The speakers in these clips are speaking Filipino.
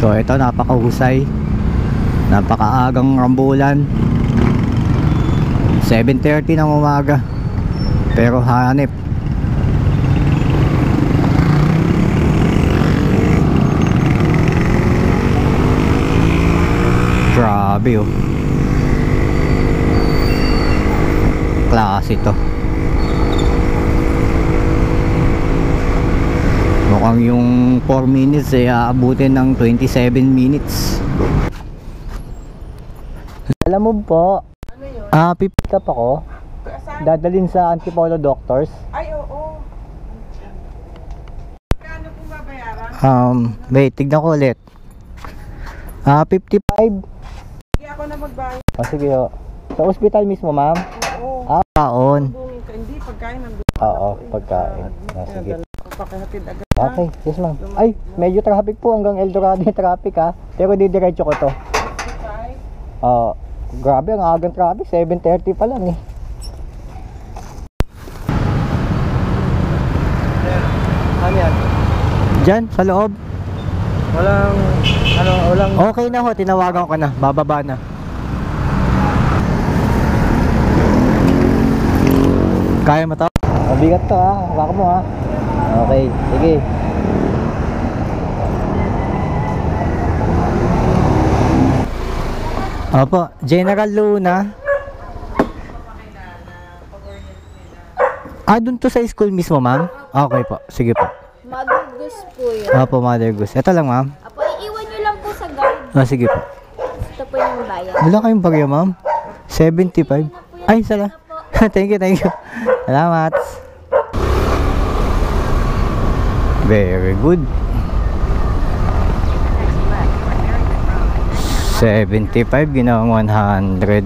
So ito, napakahusay, napakaagang rambulan, 7:30 ng umaga, pero hanip. Grabe oh, klase to. Mukhang yung 4 minutes ay aabutin ng 27 minutes. Alam mo po, pipick up ako, dadalhin sa Antipolo Doctors. Ay, oo. Kano po babayaran? Wait, tignan ko ulit. 55. Sige ako na magbayad. Sige ho. Sa ospital mismo, ma'am? Oo. Kaon. Hindi, pagkain nandun. Oo, pagkain. Sige. Pakihatid agad. Okay, yes ma'am. Ay, medyo traffic po hanggang El Dorado yung traffic ha. Pero didiretso ko to. Grabe ang agang traffic, 7:30 pa lang eh. Ano yan? Diyan, sa loob. Walang okay na ho, tinawagan ko na, bababa na. Kaya mo to? Mabigat to ha, hawak mo ha. Okay, sige. Opo, General Luna. Dun to sa school mismo, ma'am? Okay po, sige po. Mother Goose po yun. Opo, Mother Goose. Ito lang, ma'am. Apo, iiwan nyo lang po sa guard. Sige po. Ito po yung bayan. Wala kayong bagyo, ma'am? 75? Ay, sala. Thank you. Salamat. Very good. 75 ginawang 100.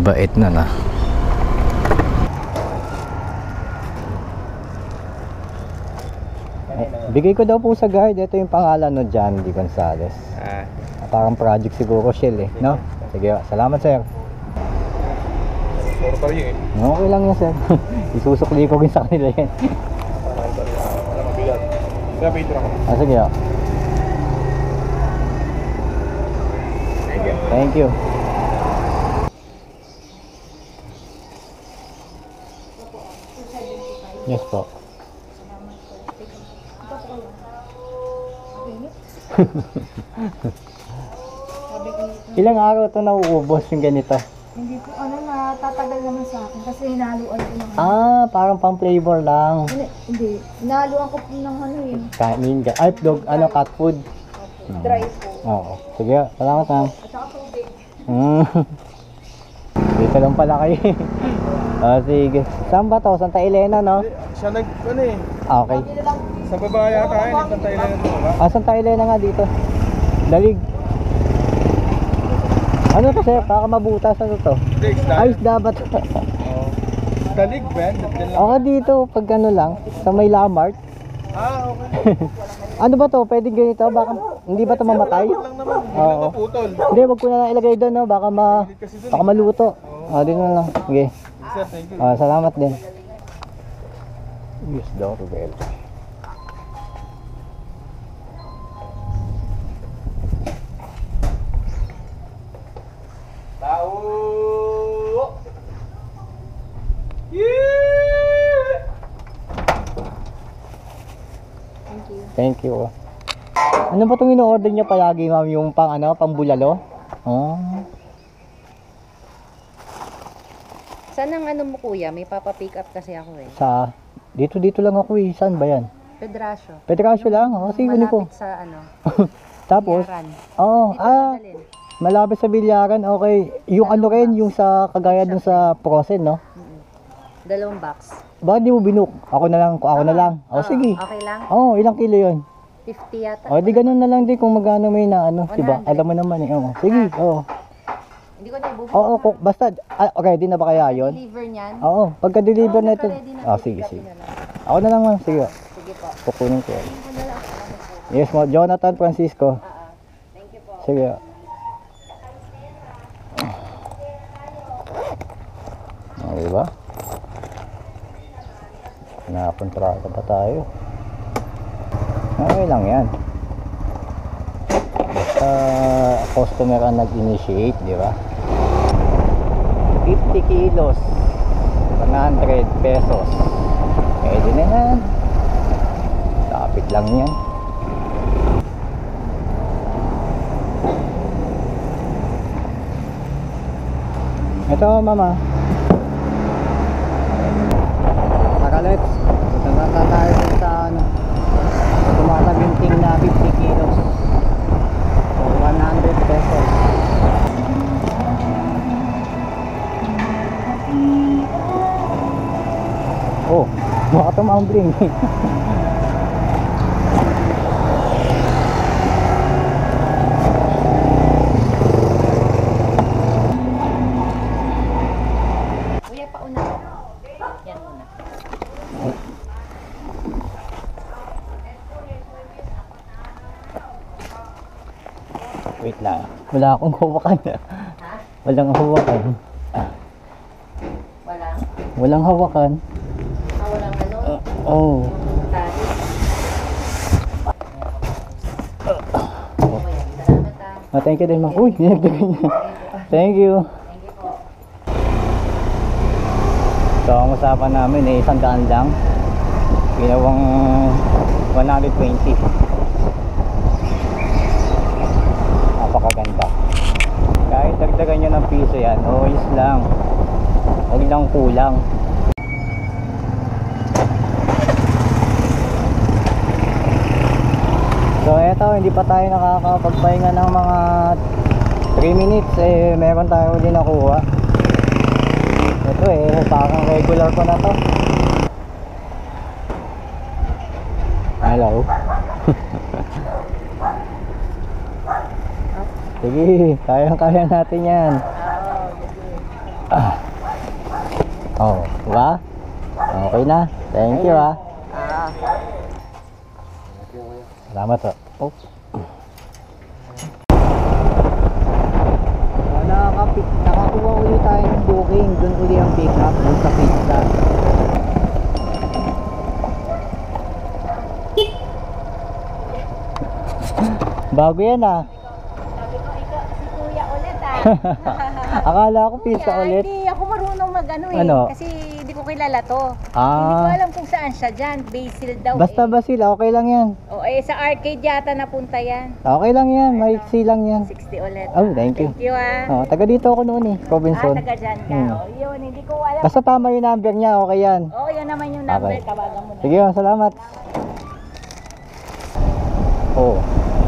Bait na. Bigay ko daw po sa guard. Ito yung pangalan no, John D. Gonzales. Parang project siguro Shell eh, no? Sige, salamat sir. Okay lang yan sir. Isusukli ko rin sa kanila yan. Sige. Thank you. Yes po. Ilang araw ito nauubos yung ganito? Hindi po, tatagal naman sa akin kasi hinaluan ko ng Parang pang flavor lang. Hindi, hinaluan ko po ng Kainin ka. Ay, cat food. dry po. Oo. Sige, salamat ma'am. At saka tubig. Dito lang pala kayo. Sige. Saan ba to? Santa Elena, no? Siya eh. Okay. Sa baba yata yun, Santa Elena to ba? Santa Elena nga dito. Dalig. Ano to sir? Baka mabutas. Ano to? Ay, isda ba to? Dalig, Ben. Okay dito, pag ano lang, sa may Lamart. Okay. Ano ba to? Pwede ganito? Baka, hindi ba to mamatay? Lang naman. Oo. Putol. Hindi, wag ko na lang ilagay doon, no? Baka maluto. Dito na lang. Okay. Sir, thank you. Salamat din. Yes, doorbell. Tao! Thank you. Ano ba itong ino-order niya palagi, ma'am? Yung pang bulalo? Saan ang mo kuya? May papa-pick up kasi ako eh. Dito lang ako eh. Saan ba yan? Pedrasyo. Pedrasyo lang? Sige, ko. Malapit sa Tapos? Bilyaran. Dito malapit sa Bilyaran. Okay. Yung rin, yung sa kagaya dun sa Prosen, no? 2 box. Bakit di mo binuk? Ako na lang. Sige. Okay lang? Ilang kilo yun? 50 yata. Di ganun na lang din kung magkano may diba? Alam mo naman eh. Sige, Hindi ko na ibubuo. Basta, ready na ba kaya yun? Deliver niyan? Pagka-deliver na ito. naka-ready na. Sige. Ako na lang ma'am, sige. Sige po. Kukunin ko. Yes, mo Jonathan Francisco. Thank you po. Sige. Diba? Nakontrata pa tayo. Okay lang yan. customer ang nag-initiate, di ba? 50 kilos, 100 pesos. Pwede na yan. Lapit lang yan. Ito, mama. Let's punta na tayo sa ano, tumatabinting na 50 kilos so 100 pesos. Oh, baka tumambling. Kuya, pauna. Yan muna. Wait lang. Wala akong hawakan. Walang hawakan. Walang? Walang hawakan. Walang ano? Oh. Tali. Kuya, salamat ah. Thank you din, ma'am. Uy, dinagdagan niya. Thank you. Thank you po. So, ang usapan namin ay 100 lang. Ginawang 120. Napakaganda. Kahit dagdagan nyo ng piso yan, oyos lang. Huwag lang kulang. So eto, hindi pa tayo nakakapagpahinga ng mga 3 minutes eh, meron tayo din nakuha. Ito eh, parang regular ko na to. Hello. Sige, kaya natin yan. Oh, diba? Okay na. Thank you ah. Salamat po. Oh. Nakakuha ulit tayo ng booking. Doon ulit ang pick up doon sa pizza. Bago yan ah. Sabi ko, ikaw, si kuya ulit ah. Akala ko pizza ulit. Hindi ako marunong mag-ano eh. Ano? Kasi hindi ko kilala to. Ah. Hindi ko alam kung saan siya dyan. Basil daw Basta eh. Basil, okay lang yan. O eh, sa arcade yata napunta yan. Okay lang yan, maiksi lang yan. 60 ulit. Oh, thank you. Thank you ah. Oh, taga dito ako noon eh, Robinson. Taga dyan ka. O, yun, hindi ko alam. Basta tama yung number niya, okay yan. Oh, yan naman yung number. Okay. Tawagan mo na. Sige, salamat. Oh,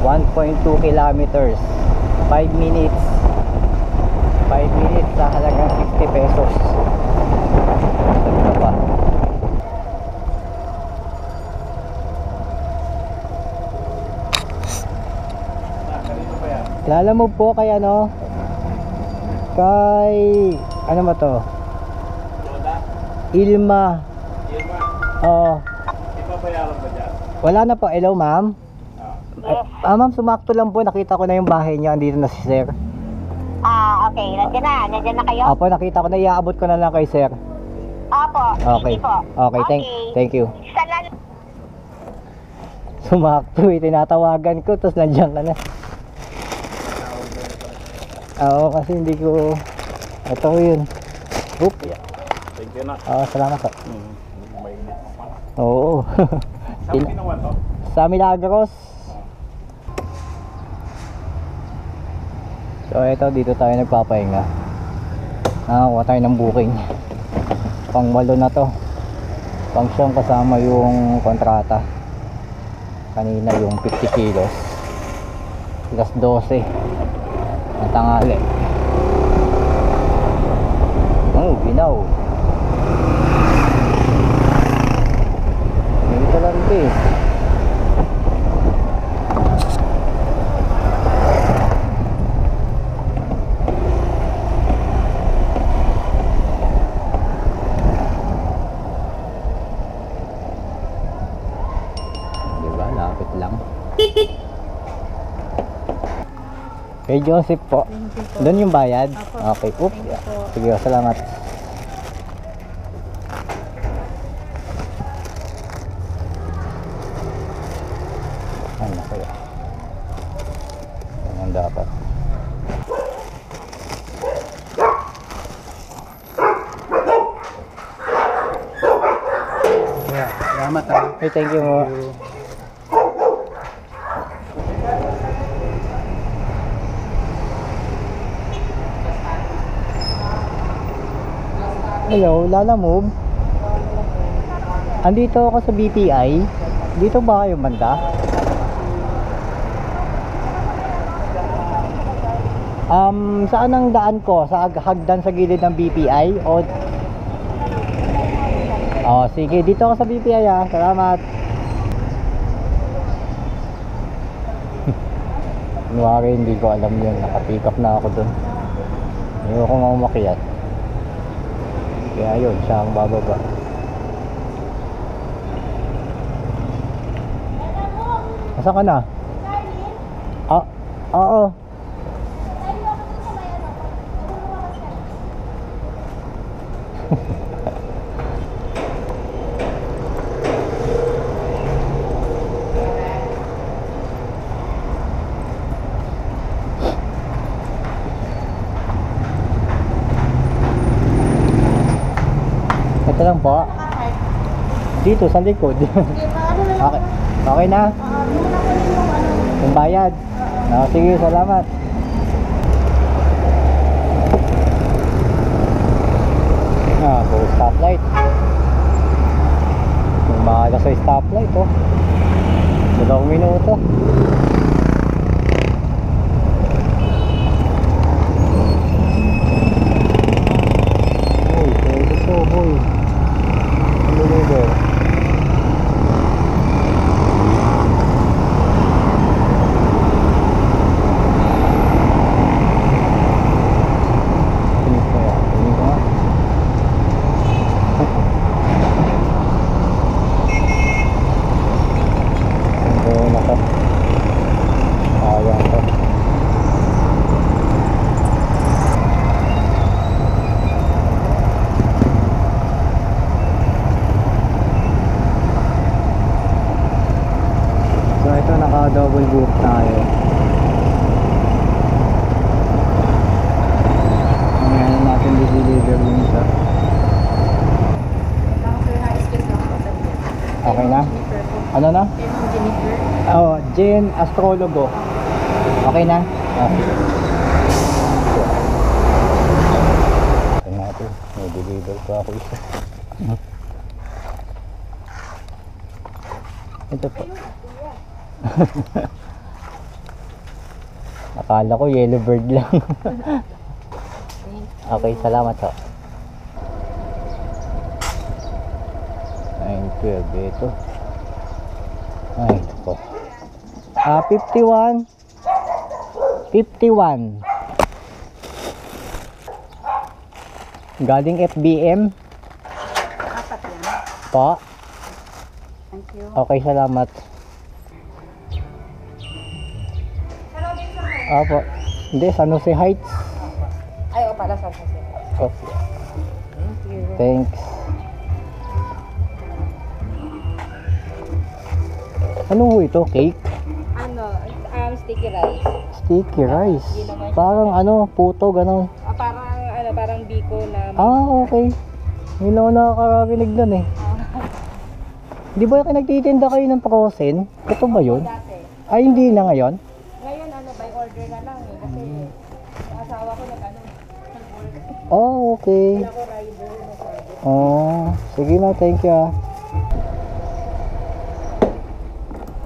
1.2 kilometers. 5 minutes. 5 minutes sa halagang 60 pesos. Ito pa. Lala mo po kay ano? Kay ano ba to? Ilma. Oo. Ipapayaran ba dyan? Wala na po. Hello, ma'am. Ma'am, sumakto lang po. Nakita ko na yung bahay niya. Andito na si sir. Okay. Nandiyan na kayo? Opo, nakita ko na. Iaabot ko na lang kay sir. Opo. Okay. Sige po. Okay, thank you. Sumakto eh. Tinatawagan ko. Tapos nandiyan ka na. Oo, kasi hindi ko... Ito ko yun. Oop. Thank you na. Salamat po. Mainit mo pa. Oo. Saan ginawa to? Sa Milagros. So ito, dito tayo nagpapahinga. Nakakuha tayo ng booking. Pang 8 na to. Pang 9 kasama yung kontrata. Kanina yung 50 kilos. Plus 12 ng tanghali. Oh, ginaw. Dito lang ito eh. Diba? Lapit lang. Kay Joseph po. Doon yung bayad? Okay. Oop. Sige, salamat. Ano kaya? ang dapat. Yeah, salamat ha. Hey, thank you mo. Hello, Lala Move. Andito ako sa BPI. Dito ba kayo banda? Saan ang daan ko? Sa hagdan sa gilid ng BPI? O... Oh, sige. Dito ako sa BPI ha. Salamat. Kunwari, hindi ko alam yun. Nakapick up na ako dun. Hindi ko nga umakyat. Kaya yun, siya ang bababa. Asa ka na? Ah, oo. Ito lang po. Dito sa likod. Okay. Okay na? Yung bayad. Sige, salamat. Puro stoplight. Umaga sa stoplight, oh. 2 minuto. Uy, pwede to, boy. Deliver. Double book tayo. Ngayon natin di-deliver yung isa. Okay na? Ano na? Oh, Jen Astrologo. Okay na? Okay. Okay natin. May deliver pa ako isa. Ito po. Akala ko yellow bird lang. Okay, salamat ho. 912 ito. Ay, ito po. 51 galing FBM. Apat yan. Po. Thank you. Okay, salamat. Apo. Hindi, San Jose Heights. Ay, o pala sa sasya. Okay. Thank you. Thanks. Ano ho ito? Cake? Ano, sticky rice. Sticky rice. Parang ano, puto, ganon. Parang biko na... Okay. Hindi na ako nakakarinig doon eh. Di ba yung nagtitinda kayo ng frozen? Ito ba yun? Dati. Ay, hindi na ngayon? Ngayon, by order na lang eh. Kasi yung asawa ko nag-work. Oh, okay. Ako rider na sabi. Oh, sige na, thank you ah.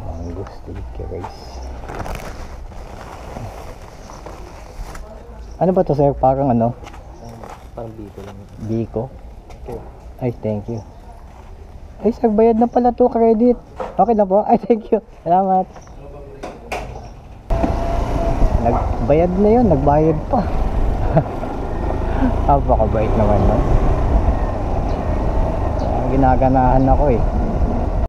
Mango sticky rice. Ano ba to sir? Parang ano? Parang biko lang. Biko? Ay, thank you. Ay, sir, bayad na pala to, credit. Okay na po? Ay, thank you. Salamat. Nagbayad na yun, nagbayad pa. Napakabait naman, no? Ginaganahan ako eh.